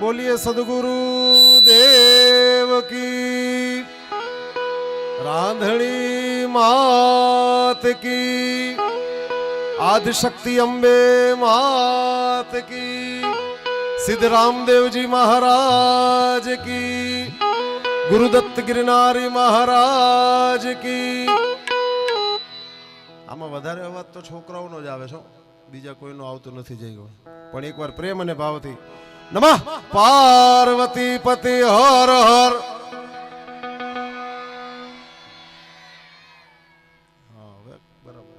बोलिए सदगुरु देव की, रांधणी मात की, आदिशक्ति अम्बे मात की, सिद्ध रामदेव जी महाराज की, गुरुदत्त गिरनारी महाराज की। આમાં વધારે અવાજ તો છોકરાઓનો જ આવે છે, બીજા કોઈનો આવતો નથી જઈ ગયો, પણ એકવાર પ્રેમ અને ભાવથી નમઃ પાર્વતી પતિ હર હર. હા હવે બરાબર,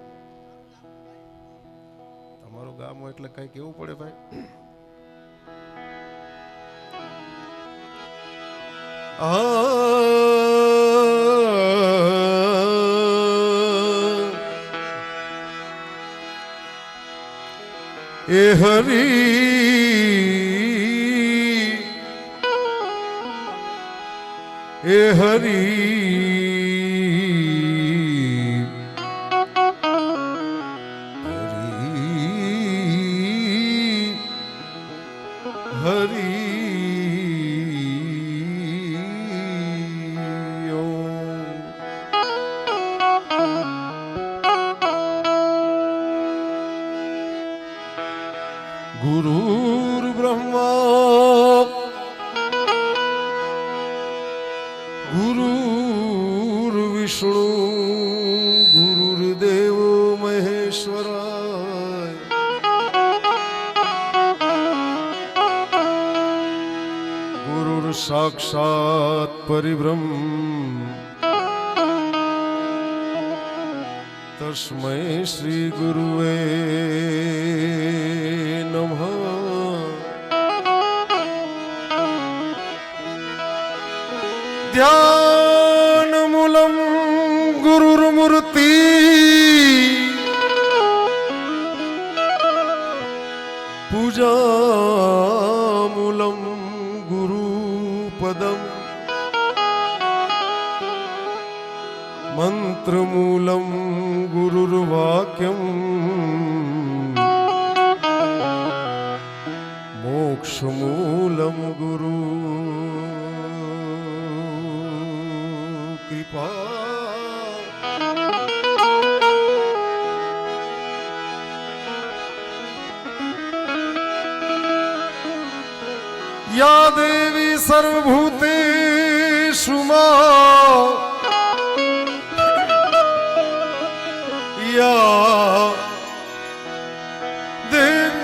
તમારું ગામ હોય એટલે કઈ કેવું પડે ભાઈ. એ હરી એ હરી હરી गुरुर् ब्रह्मा गुरुर्विष्णु गुरुर्देव महेश्वराय. गुरुर् साक्षात् परिब्रह्म तस्मै श्री गुरुवे नमः. ध्यानमूलं गुरुर्मूर्ति पूजामूलं गुरुपदम् मंत्रमूलं गुरुर्वाक्यम् मोक्षमूलं गुरु कृपा. या देवी सर्वभूतेषु मा या देवी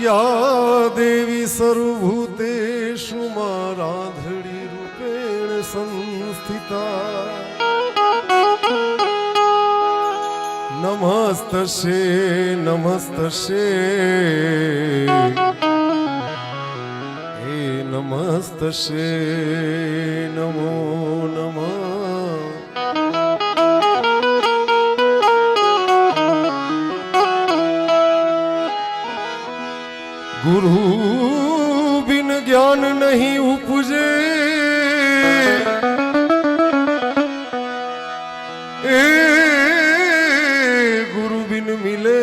या देवी सर्वभूतेषु मा रांधणी रूपेण संस्थिता. नमस्तस्यै नमस्तस्यै हे नमस्तस्यै नमो नमः. गुरु बिन ज्ञान नहीं उपजे, ए गुरु बिन मिले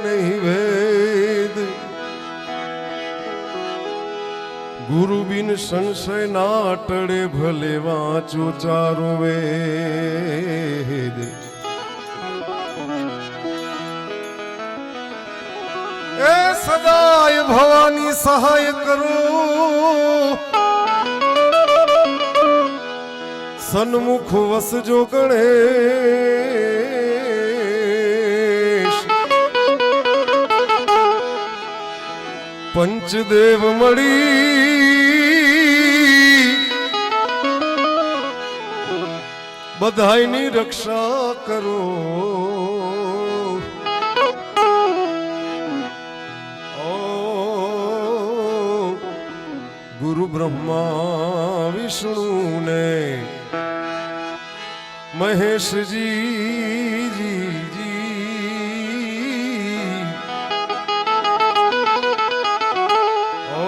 नहीं भेद. गुरु बिन संशय ना टड़े भले वाचो चारों वेद. ए सदाय भवानी सहाय करो, सन्मुख वस जो गणेश. पंचदेव मड़ी बधाईनी रक्षा करो. गुरु ब्रह्मा विष्णु ने महेश जी जी जी ओ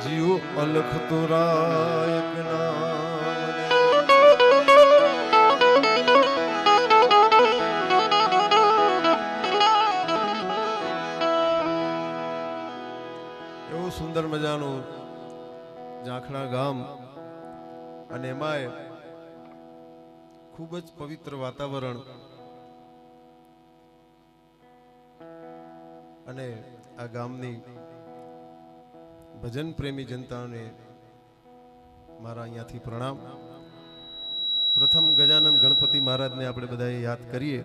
जीव अलख तुरायक नाम એવું સુંદર મજાનું જાખણા ગામ અને એમાંય ખૂબ જ પવિત્ર વાતાવરણ અને આ ગામની ભજન પ્રેમી જનતાને મારા અહીંયાથી પ્રણામ. પ્રથમ ગજાનંદ ગણપતિ મહારાજને આપણે બધાએ યાદ કરીએ,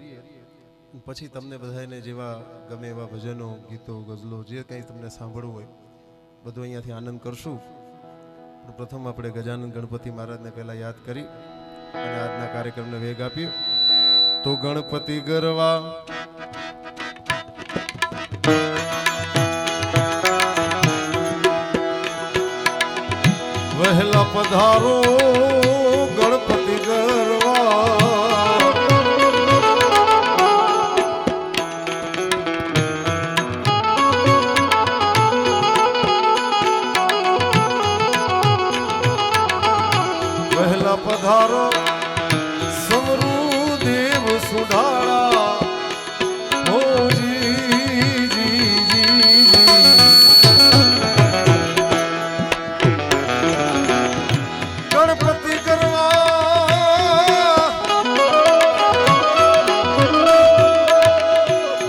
પછી તમને બધાને જેવા ગમે એવા ભજનો, ગીતો, ગઝલો જે કંઈ તમને સાંભળવું હોય બધું અહીંયાથી આનંદ કરશું. પ્રથમ આપણે ગજાનંદ ગણપતિ મહારાજને પહેલા યાદ કરી અને આજના કાર્યક્રમને વેગ આપીએ. તો ગણપતિ ગરવા વહેલા પધારો ગણપતિ ગરવા વહેલા પધારો સમરૂ દેવ સુધારા હો જી જી જી ગણપતિ કરવા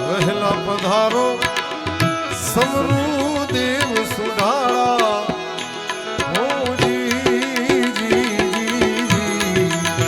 વહેલા પધારો સમરૂ દેવ સુધારા હો જી જી જી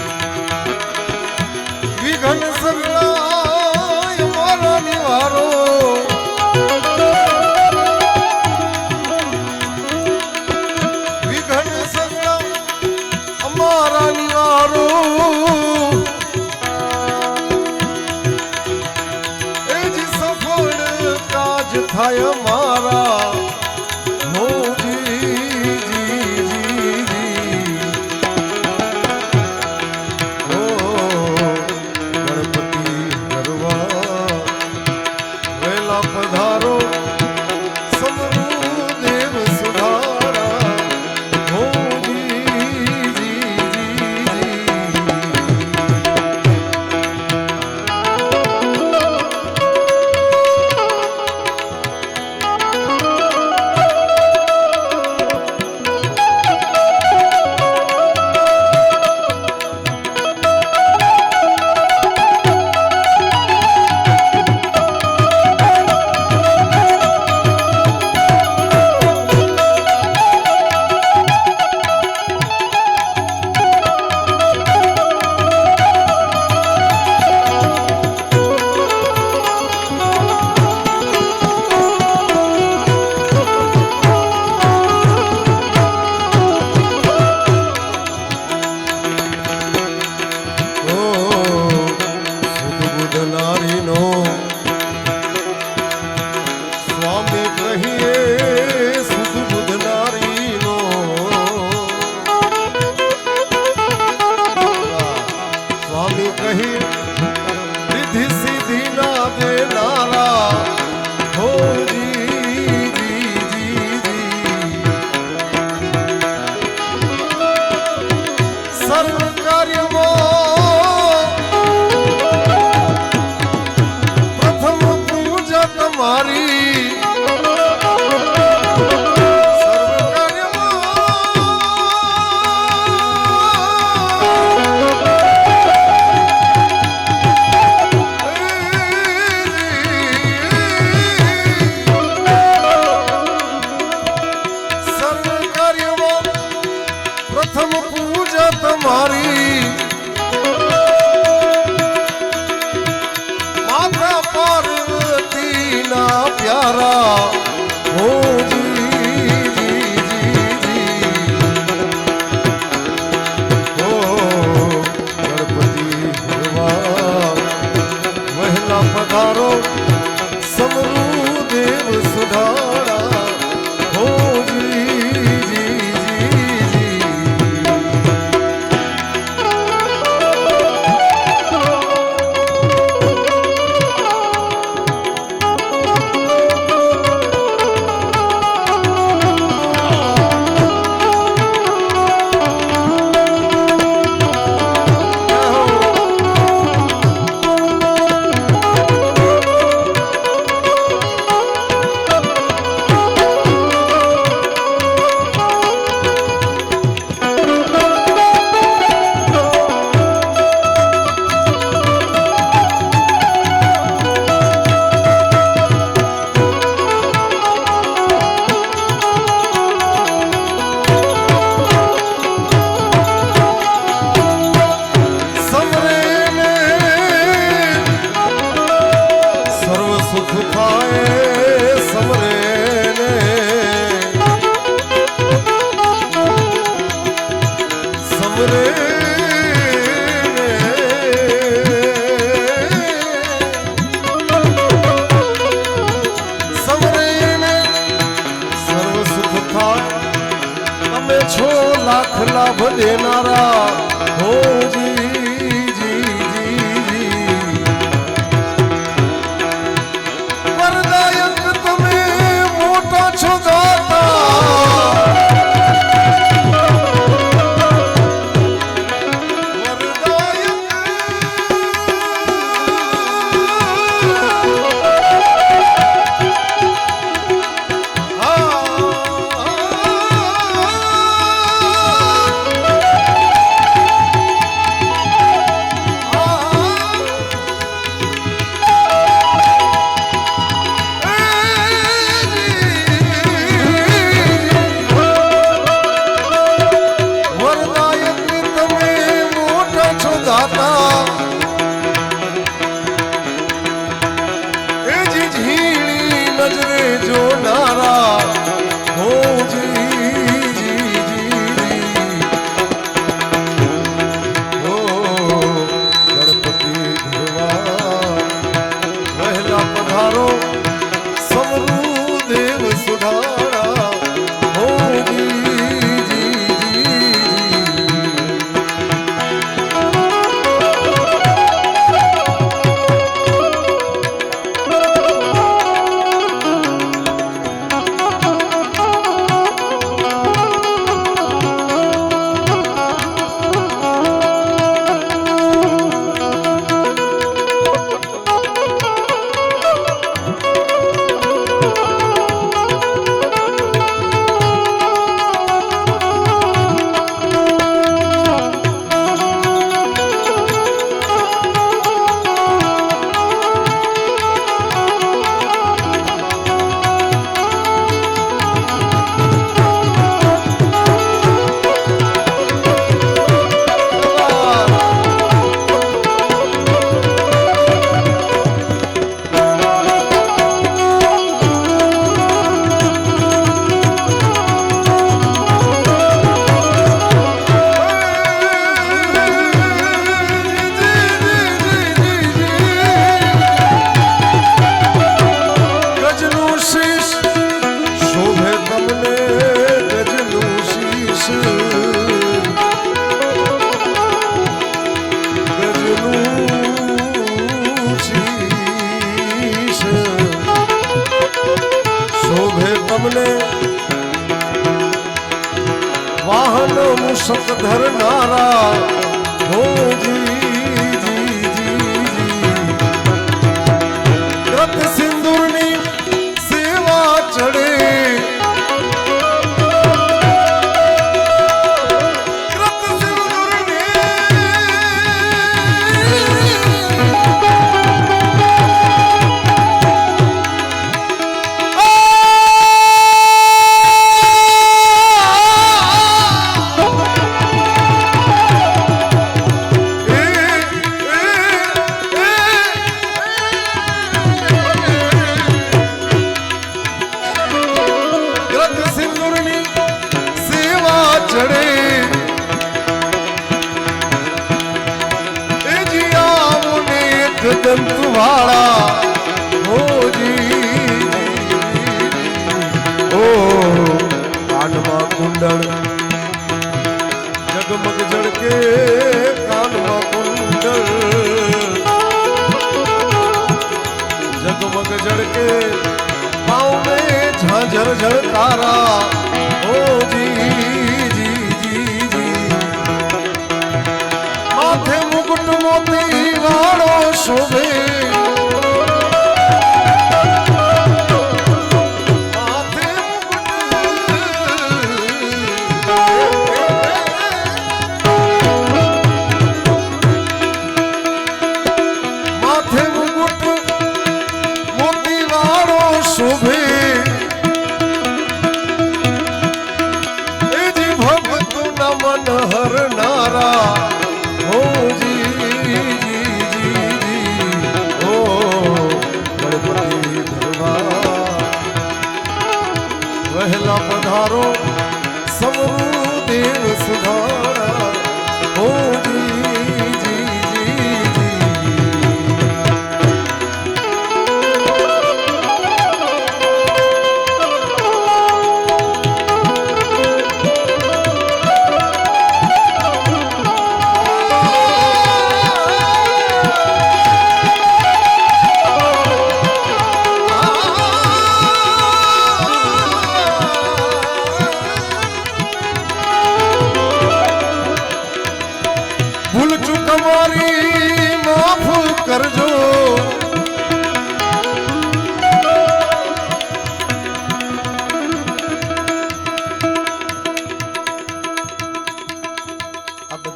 સમરે છો લાખ લાભ દેનારા હો જી વરદાયક તમે મોટા છો વાહન મુસક ધરનારા હો રત સિંદૂરની સેવા ચડે દંતવાળા હોજી ઓ કાનમાં કુંડળ જગમગ જળકે કાનમાં કુંડળ જગમગ જળકે પાઉં में ઝાંઝર ઝળકારા હોજી માથે મુકુટ મોતી વાળો શોભે માથે મુકુટ મોતી વાળો શોભે એજી ભક્તના મન હરનારા વહેલા પધારો સમરૂ દેવ સુધારા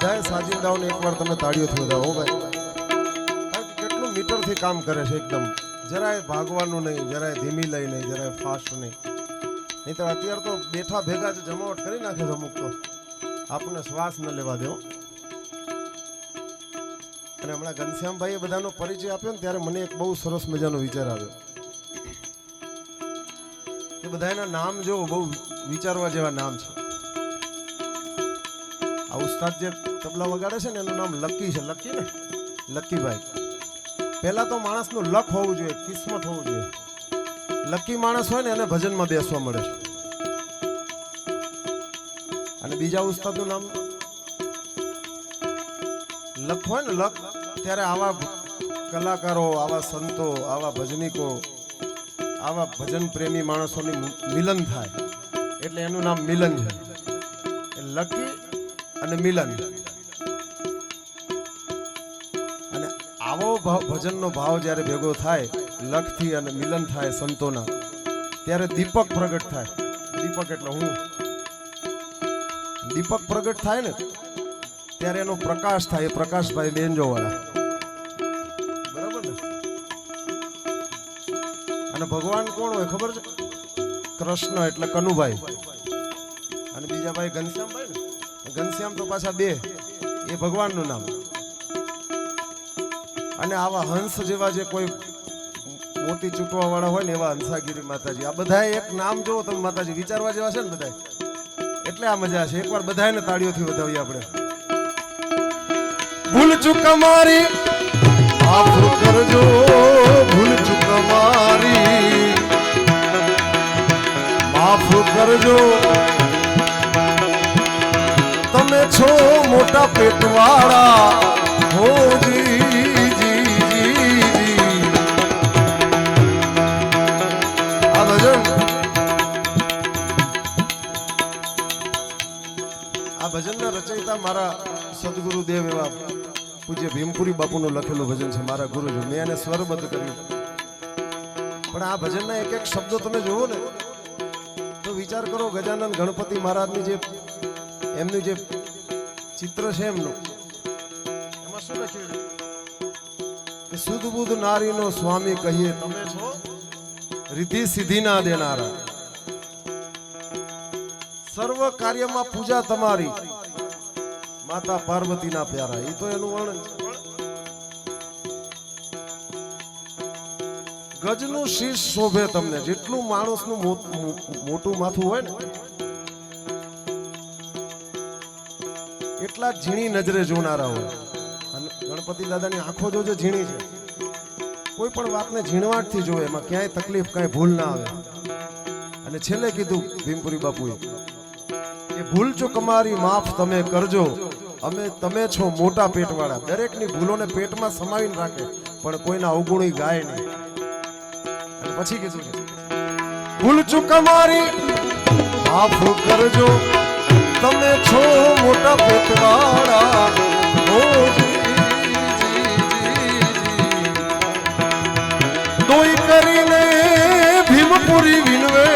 બધાએ સાજિંદાઓને એકવાર તમે તાળીઓથી વધાવો હો ભાઈ. કારણ કે કેટલું મીટરથી કામ કરે છે એકદમ. જરાય ભાગવાનું નહીં, જરાય ધીમી લઈ નહીં, જરાય ફાસ્ટ નહીં. નહીં તો અત્યારે તો બેઠા ભેગા જ જમાવટ કરી નાખે છે અમુક તો. આપણને શ્વાસ ન લેવા દેવો. અને હમણાં ઘનશ્યામભાઈએ બધાનો પરિચય આપ્યો ને ત્યારે મને એક બહુ સરસ મજાનો વિચાર આવ્યો કે બધાના નામ જો બહુ વિચારવા જેવા નામ છે. આ ઉસ્તાદ જે તબલા વગાડે છે ને એનું નામ લકી છે. લકી ને લકીભાઈ. પહેલા તો માણસનું લક હોવું જોઈએ, કિસ્મત હોવું જોઈએ. લકી માણસ હોય ને એને ભજનમાં બેસવા મળે છે. અને બીજા ઉસ્તાદનું નામ લક હોય ને લક, ત્યારે આવા કલાકારો, આવા સંતો, આવા ભજનીકો, આવા ભજન પ્રેમી માણસોની મિલન થાય એટલે એનું નામ મિલન છે. લકી અને મિલન. અને આવો ભજનનો ભાવ જ્યારે ભેગો થાય લખથી અને મિલન થાય સંતોના, ત્યારે દીપક પ્રગટ થાય. દીપક એટલે હું. દીપક પ્રગટ થાય ને ત્યારે એનો પ્રકાશ થાય. એ પ્રકાશભાઈ બેનજો વાળા, બરાબર ને? અને ભગવાન કોણ હોય ખબર છે? કૃષ્ણ એટલે કનુભાઈ. અને બીજા ભાઈ ઘનશ્યામભાઈ ને. ઘનશ્યામ તો પાછા બે, એ ભગવાનનું નામ. અને આવા હંસ જેવા જે કોઈ મોતી ચૂંટવા વાળા હોય ને એવા હંસાગીરી માતાજી. આ બધા એક નામ જોવો તમે માતાજી, વિચારવા જેવા છે ને બધા. એટલે આ મજા છે. એકવાર બધાને તાળીઓથી વધાવીએ આપણે. ભૂલ ચૂક મારી માફ કરજો, ભૂલ ચૂક મારી માફ કરજો. તમે છો મોટા પેટવાળા હો જી જી જી જી. આ ભજન ભજનના રચયિતા મારા સદગુરુદેવ એવા પૂજ્ય ભીમપુરી બાપુનું લખેલું ભજન છે. મારા ગુરુજી, મેં એને સ્વરબદ્ધ કર્યું. પણ આ ભજનના એક એક શબ્દો તમે જુઓ ને તો વિચાર કરો, ગજાનંદ ગણપતિ મહારાજની જે એમનું જે ચિત્ર છે એમનું, એમાં શું લખ્યું કે સુધ બુધ નારીનો સ્વામી કહીએ તમે છો રિદ્ધિ સિદ્ધિ ના દેનારા. સર્વ કાર્યમાં પૂજા તમારી માતા પાર્વતીના પ્યારા. એ તો એનું વર્ણન છે. ગજનું શીશ શોભે તમને. જેટલું માણસનું મોટું માથું હોય ને એટલા ઝીણી નજરે જોનારા હોય. અને ગણપતિ દાદાની આંખો જોજો ઝીણી છે. કોઈ પણ વાતને ઝીણવાટથી જોવે, એમાં ક્યાંય તકલીફ, કાંઈ ભૂલ ના આવે. અને છેલ્લે કીધું ભીમપુરી બાપુએ કે ભૂલ ચૂક અમારી માફ તમે કરજો, અમે તમે છો મોટા પેટવાળા. દરેકની ભૂલોને પેટમાં સમાવીને રાખે, પણ કોઈના અવગુણી ગાય નહીં. અને પછી કીધું ભૂલ ચૂક અમારી માફ કરજો, તમે છો મોટા પેટવાળા હો જી જી જી. દોઈ કરીને ભીમપુરી વિનવે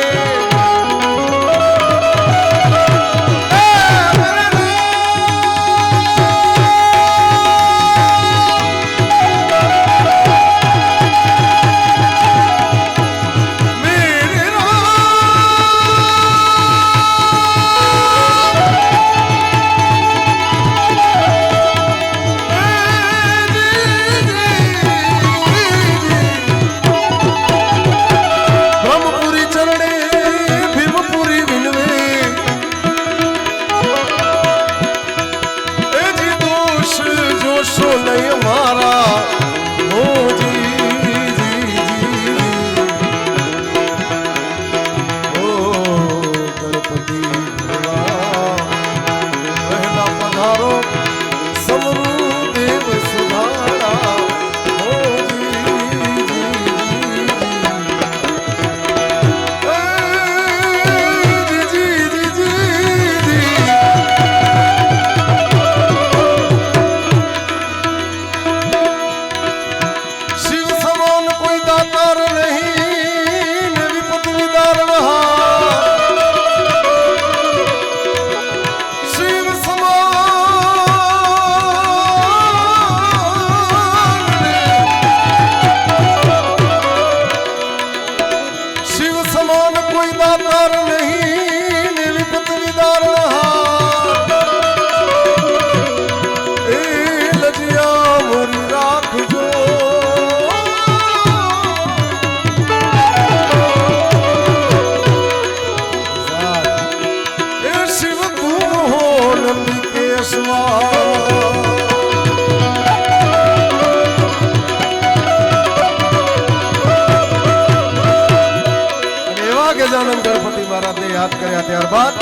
ગજાનંદ ગણપતિ મહારાજને યાદ કર્યા ત્યારબાદ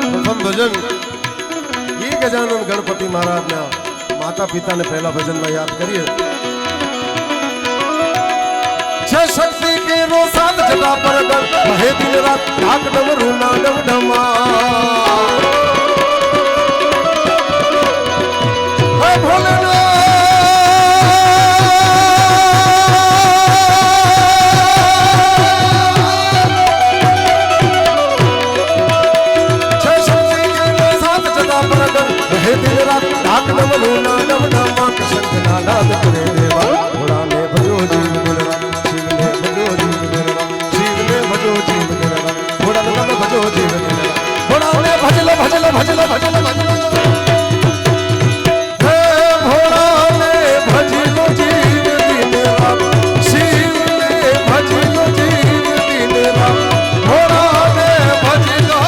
પ્રથમ ભજન ઈ ગજાનંદ ગણપતિ મહારાજના માતા પિતાને પહેલા ભજનમાં યાદ કરીએ. છે શક્તિ કે રો સાત જટા પર ગણ મહે દિન રાત ઢાક ડમરૂ ના ડમડમા હે ભોલેનાથ હે દિન રાત ઢાક ડમરૂ ના ડમડમા કૃષ્ણ ના નાદ કરે દેવા ભોળાને ભજો જીવ દિન રાત શિવને ભજો જીવ દિન રાત શિવને ભજો જીવ દિન રાત ભોળાને ભજો જીવ દિન રાત ભોળાને ભજલો ભજલો ભજલો ભજલો ભજલો હે ભોળાને ભજલો જીવ દિન રાત શિવને ભજલો જીવ દિન રાત ભોળાને ભજલો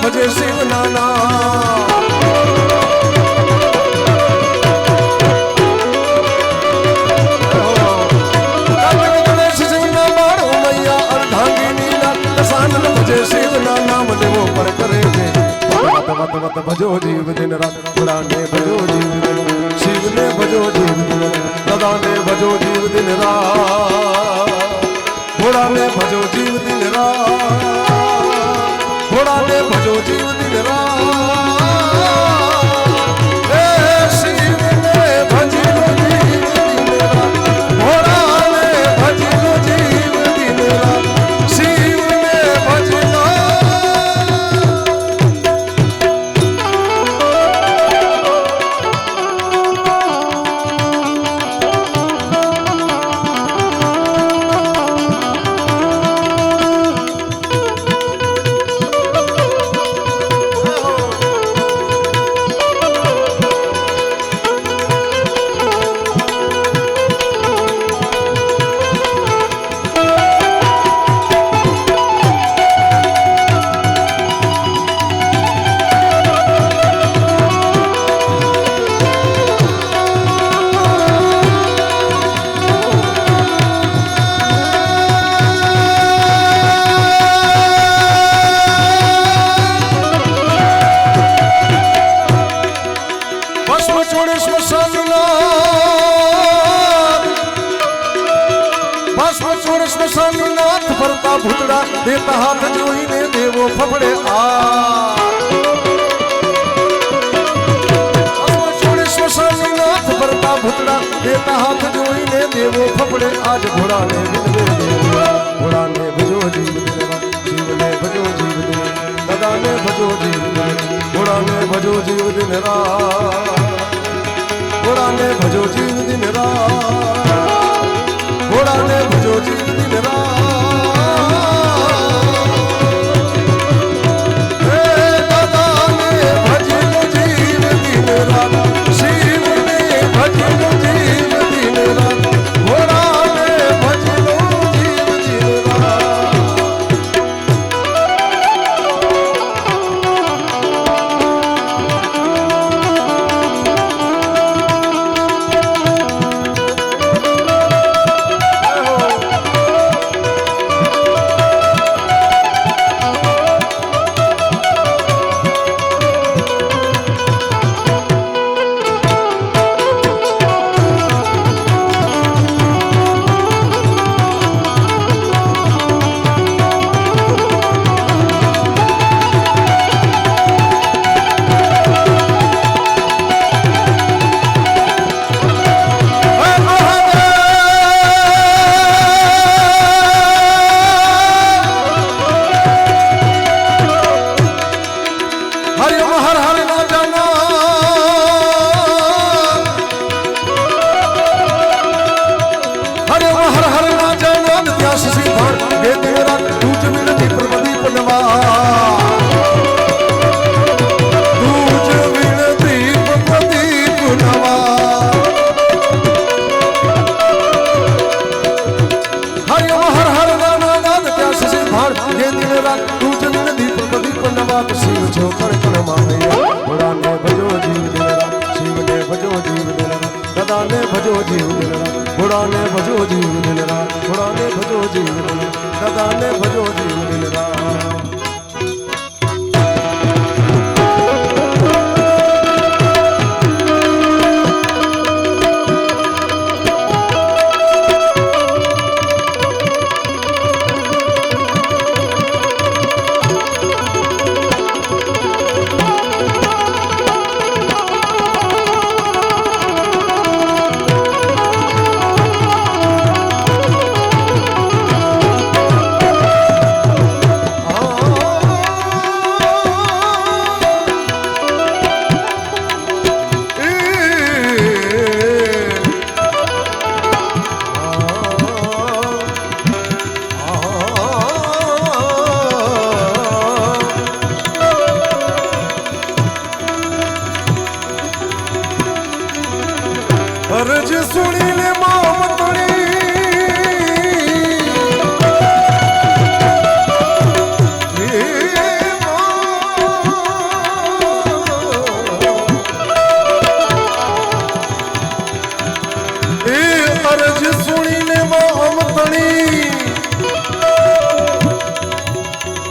ભજે શિવ નાના ગણેશ શિવના બાળ ઉમૈયા અર્ધાંગીની ના સાનન ભજે શિવના નામ દેવો પર કરે છે મત મત મત ભજો જીવ દિન રાત ભોળાને ભજો જીવ દિન શિવને ભજો જીવ દિન દાદાને ભજો જીવ દિન રાત ભોળાને ભજો જીવ દિન રાત ભોળાને ભજો જીવ દિન રાત હે શિવને ભજલો જીવ દિન રાત ભોળાને ભજલો જીવ દિન રાત શિવને ભજલો સ્મશાનનાથ ફરતા ભૂતડા દેતા હાથ જોઈને દેવો ફફડે સ્મશાનનાથ ફરતા ભૂતડા દેતા હાથ જોઈને દેવો ફફડે આજ ઘોડાને વિનવે ઘોડાને ભજો જીવ શિવને ભજો જીવ દિન દાદાને ભજો જીવ ઘોડાને ભજો જીવ દિન રાત ઘોડાને ભજો જીવ દિન રાત ઘોડાને ભજો જીવ દિન રાત હે દાદાને ભજલો જીવ દિન રાત શિવને ભજલો જીવ દિન રાત ઘોડાને ભજલો જીવ દિન રાત रात शिव छो कण कण माया घोड़ा ने भजो जीव दिन रात शिव ने भजो जीव दिन रात दादा ने भजो जीव दिन रात घोड़ा ने भजो जीव दिन रात घोड़ा ने भजो जीव दिन रात दादा ने भजो जीव दिन रात अर्ज सुनी ले मामतड़ी अर्ज सुनी ले मामतड़ी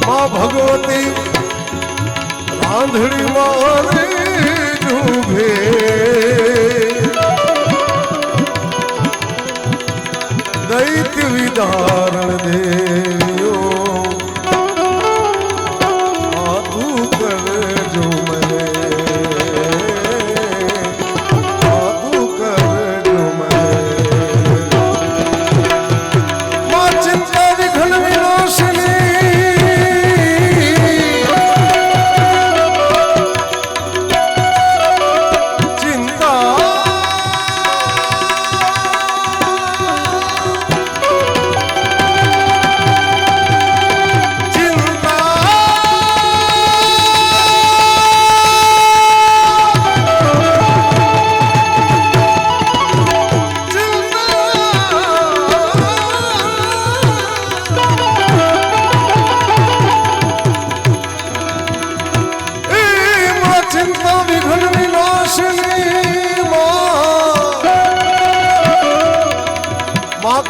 मां भगवती रांधड़ी मारे डूबे दैत्य विदारण देयो आतू कर जो मैं आतू कर जो मैं मां चिंता विघ्न विनाशिनी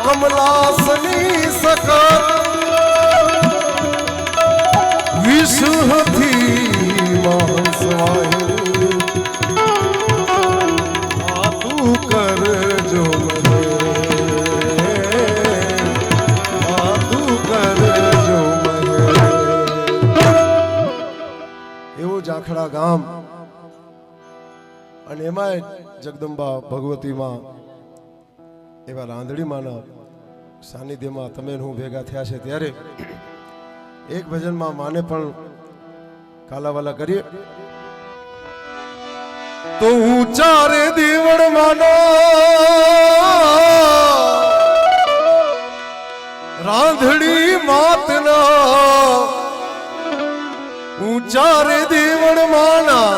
कमलासनी सकत विश्वथी महसवाही आतू कर जो मैं आतू कर जो मैं एवो जाखड़ा गाम અને એમાં જગદંબા ભગવતી માં એવા રાંધડી માના સાનિધ્યમાં તમે હું ભેગા થયા છે ત્યારે એક ભજનમાં માને પણ કાલાવાલા કરીએ તો ઊંચા રે દેવળ માનો રાંધડી માતના ઊંચા રે દેવળ માના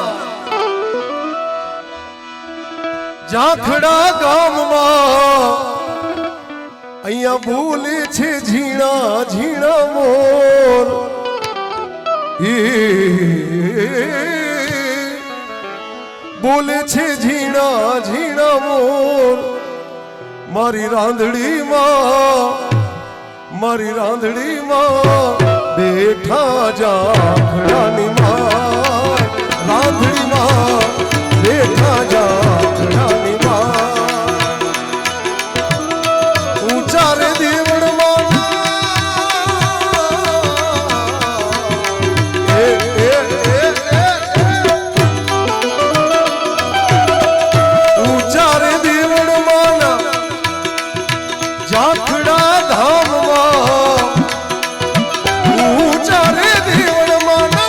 જાખડા ગામમાં અહીંયા બોલે છે ઝીણા ઝીણા મોર બોલે છે ઝીણા ઝીણા મોર મારી રાંધડી માં બેઠા જાખડાની માં રાંધડી માં બેઠા જાખડાની માં ऊंचा रे देवड़ माना ऊंचा रे देवड़ माना जाखड़ा धाम ऊंचा रे देवड़ माना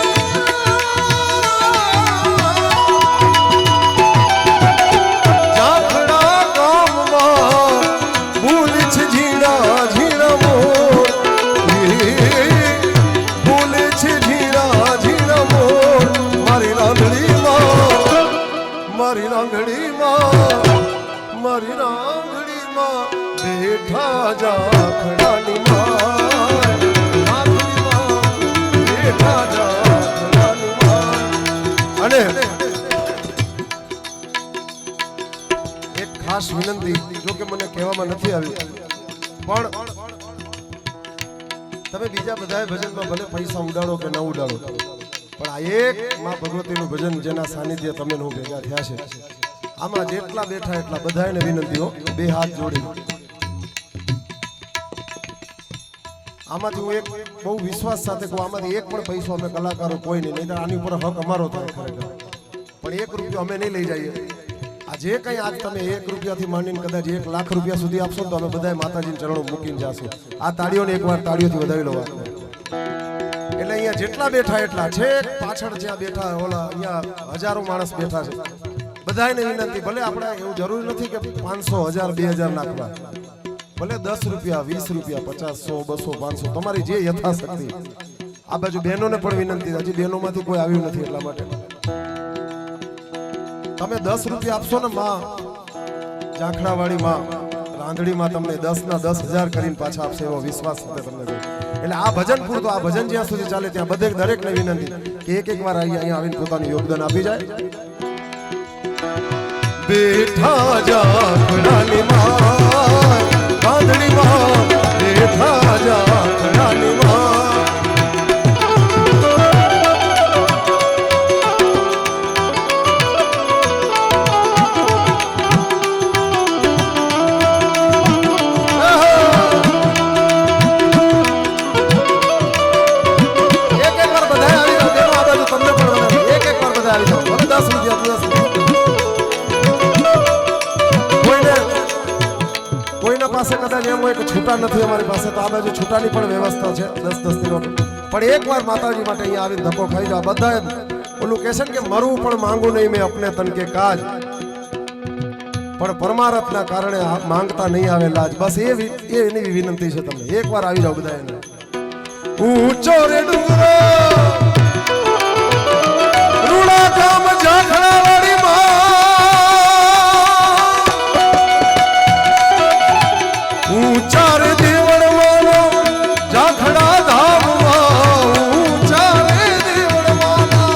કહેવામાં નથી આવ્યું, પણ તમે બીજા બધા ભજનમાં ભલે પૈસા ઉડાડો કે ન ઉડાડો, પણ આ એક માં ભગવતીનું ભજન જેના સાનિધ્ય તમે હું ભેગા થયા છે, આમાં જેટલા બેઠા એટલા બધાને વિનંતીઓ, બે હાથ જોડી. આમાંથી હું એક બહુ વિશ્વાસ સાથે કહું, આમાંથી એક પણ પૈસો અમે કલાકારો કોઈ નહીં, આની ઉપર હક અમારો થાય ખરેખર, પણ 1 રૂપિયો અમે નહીં લઈ જઈએ. આ જે કંઈ આજ તમે 1 રૂપિયાથી માંડીને કદાચ 1 લાખ રૂપિયા સુધી આપશો તો અમે બધા માતાજીના ચરણો મૂકીને જાશું. આ તાળીઓને એકવાર તાળીઓથી વધાવી લો વાત. એટલે અહીંયા જેટલા બેઠા એટલા છે, પાછળ જ્યાં બેઠા ઓલા અહીંયા હજારો માણસ બેઠા છે, બધાને વિનંતી, ભલે આપણે એવું જરૂરી નથી કે 500 1000 2000 નાખવા, ભલે 10 રૂપિયા 20 રૂપિયા 50 100 200 500 તમારી જે યથાશક્તિ. આ બાજુ બહેનોને પણ વિનંતી, હજી બહેનોમાંથી કોઈ આવ્યું નથી, એટલા માટે તમે 10 રૂપિયા આપશો ને માં જાખડાવાળી માં રાંધડીમાં તમને 10 ના 10,000 કરીને પાછા આપશે એવો વિશ્વાસ સાથે તમને કહું. એટલે આ ભજન પૂરતો, આ ભજન જ્યાં સુધી ચાલે ત્યાં બધે દરેકને વિનંતી કે એક વાર અહીંયા આવીને પોતાનું યોગદાન આપી જાય. બેઠા જાખડાની માં રાંધડી માં, બેઠા જાખડાની માં, પાસે કદાચ એમ હોય કે છૂટા નથી અમારી પાસે, તો આ બાજુ છૂટાની પણ વ્યવસ્થા છે 10-10 ની નોટ. પણ એકવાર માતાજી માટે અહીંયા આવીને ધક્કો ખાઈ જાવ. બધા ઓલું કહે છે કે મરવું પણ માંગુ નહીં મેં અપને તન કે કાજ, પણ પરમારથના કારણે માંગતા નહીં આવે લાજ. બસ એની વિનંતી છે તમને, એકવાર આવી જાવ બધા. એને ઊંચો રે ડુંગરો રૂડા ગામ જાખડાવાળી ઊંચા રે દેવળ માનો જાખડા ધામમાં, ઊંચા રે દેવળ માના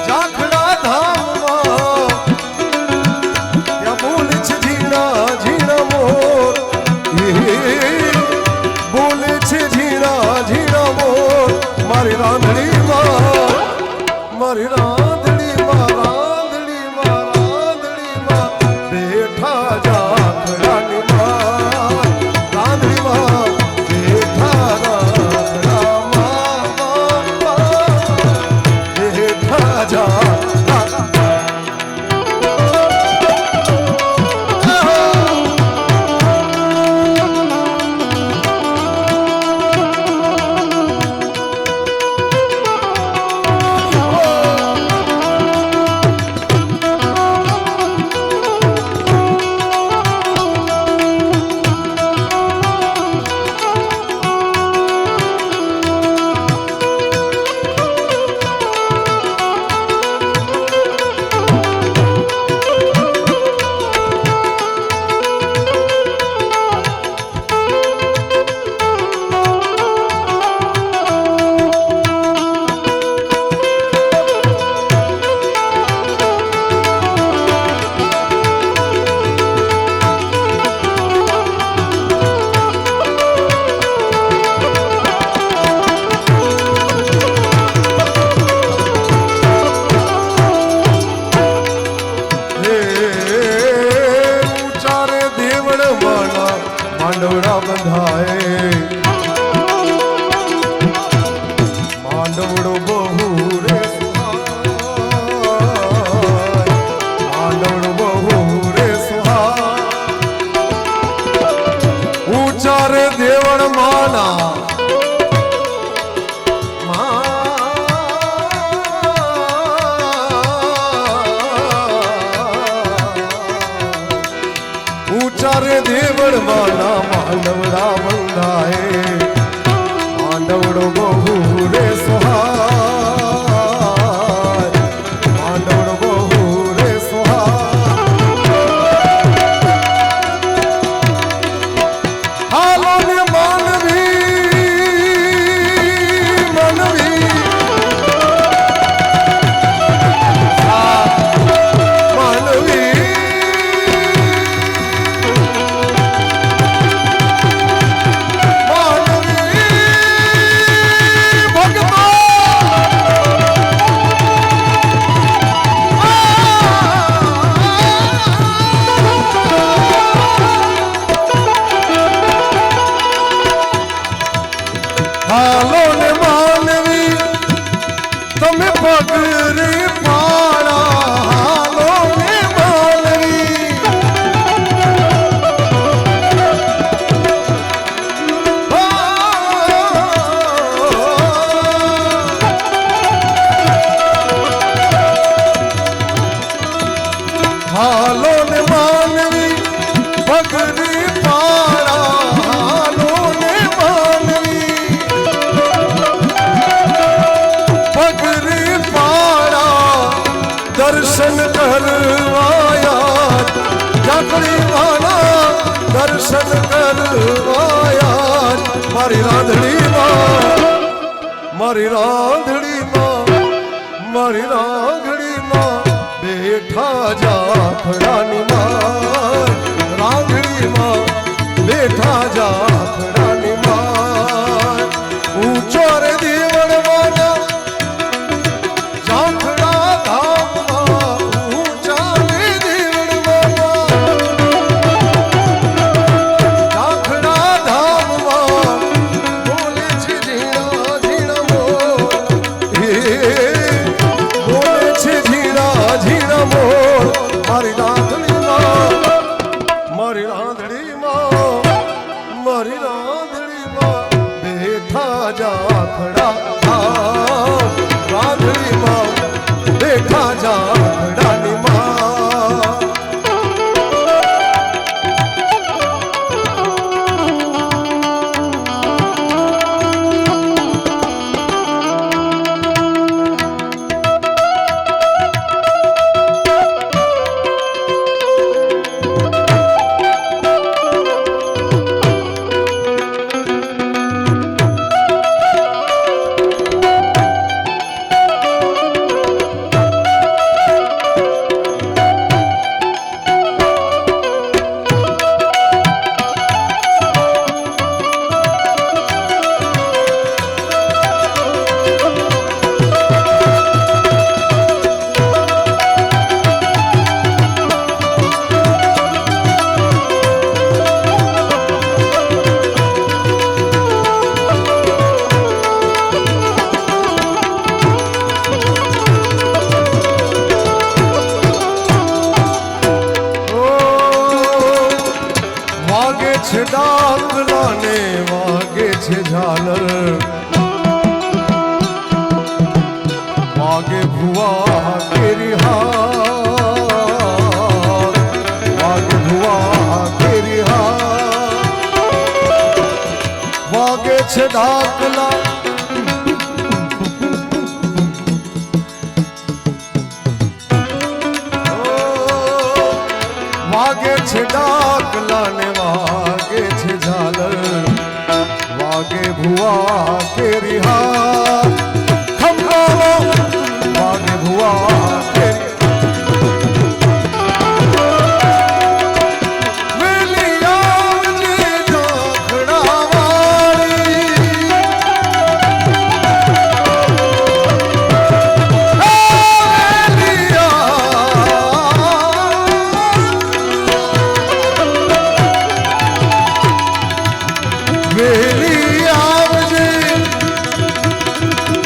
જાખડા ધામમાં, ત્યાં બોલે છે ઝીણા ઝીણા મોર, બોલે છે ઝીણા ઝીણા મોર, મારી રાંધણીમાં, મારી માંડવડા બંધાય, માંડવડો બહુ રે સુહાય, માંડવડો બહુ રે સુહાય, ઊંચા રે દેવળ માના રે દેવળ માના માંડવડા બંધાય, માંડવડો બહુ રે સુહાય, માંડવડો બહુ રે સુહાય. હાલો ને માનવી માનવી રાંધણી માના દર્શન કરવાયા મારી રાંધણી માં મારી રાંધણી માં મારી રાંધણી માં બેઠા જાખડાની માં રાંધણી માં બેઠા જાખડાની માં ઊંચો રે દીવડવાના જાખડા ધામમાં ઊંચા રે દીવડવાના જાખડા ધામમાં બોલે છે ઝીણા ઝીણા મોર બોલે છે ઝીણા ઝીણા મોર મારી રાંધણી માં મારી રાંધણી માં મારી રાંધણી માં બેઠા જાખડા રાંધણી માં બેઠા જાખડાની માં છે ડાકલા ને વાગે છે ઝાલર વાગે ભુવા કેરી હાર વાગે ભુવા કેરી હાર વાગે છે ડાકલા વાગે છે ડાકલા ને વાગે છે ઝાલર વાગે ભુવા કેરી હાર ખંભાળો વાગે ભુવા કેરી વેલી આવજે જાખડા વાળી વેલી આવજે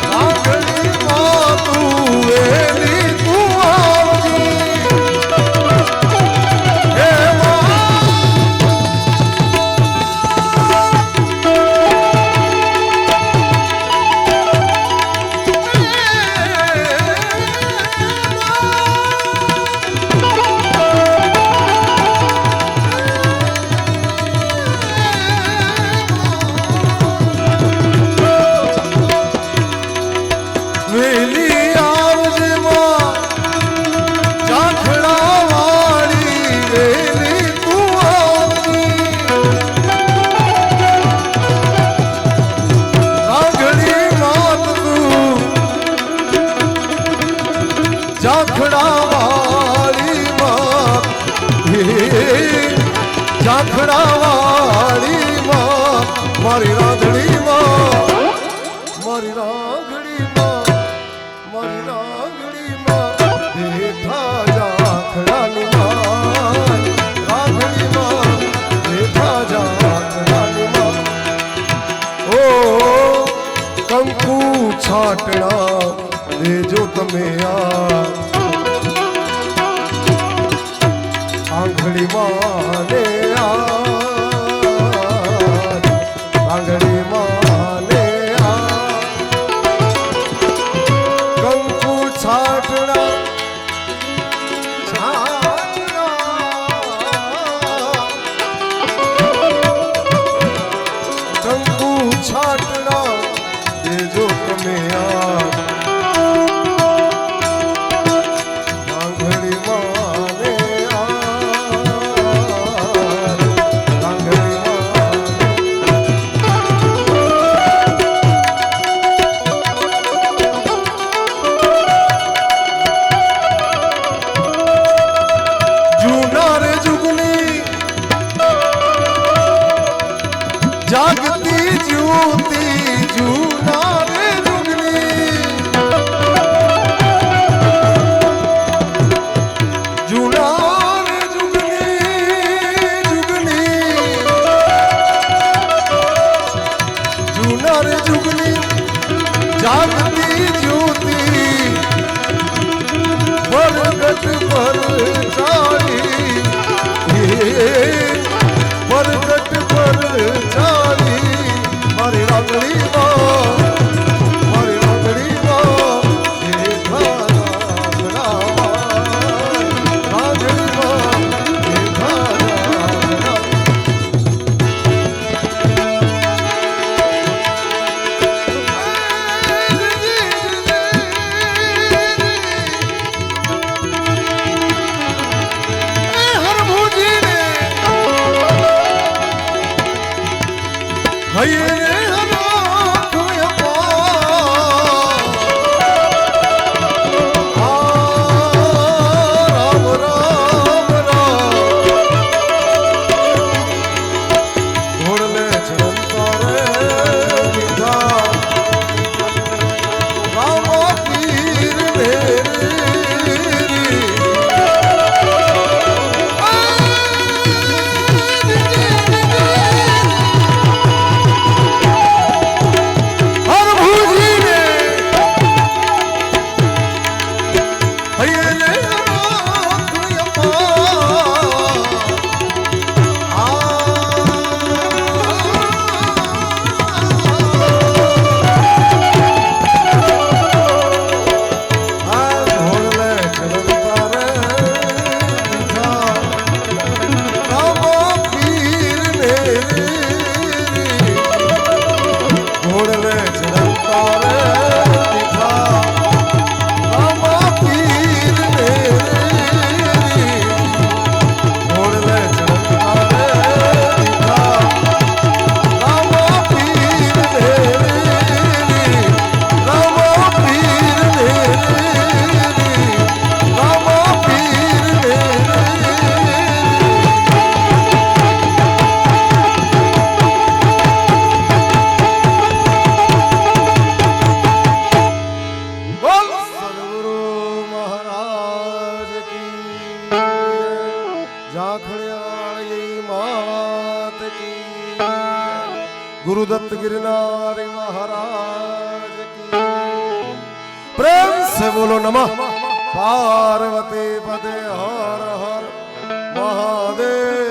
રાંધણી માં તું વેલી તું આવજે હે વેલી આવજે માં જાખડા વાળી વેલી તું આવજે રાંધણી માં તું જાખડા વાળી માં જાખડા વાળી માં મારી રાંધણી માં મારી રાંધણી માં મારી રાંધણી માં બેઠા જાખડાની માં રાંધણી માં બેઠા જાખડાની માં ઓ કંકુ છાટણા દેજો તમે આંગળી માને આંગળી માને કંકુ છાટણા કંકુ છાટણા દેજો તમે આંગળી માને मात की, गुरुदत्त गिरनारी महाराज की। प्रेम से बोलो नमः पार्वती पते हर हर महादेव।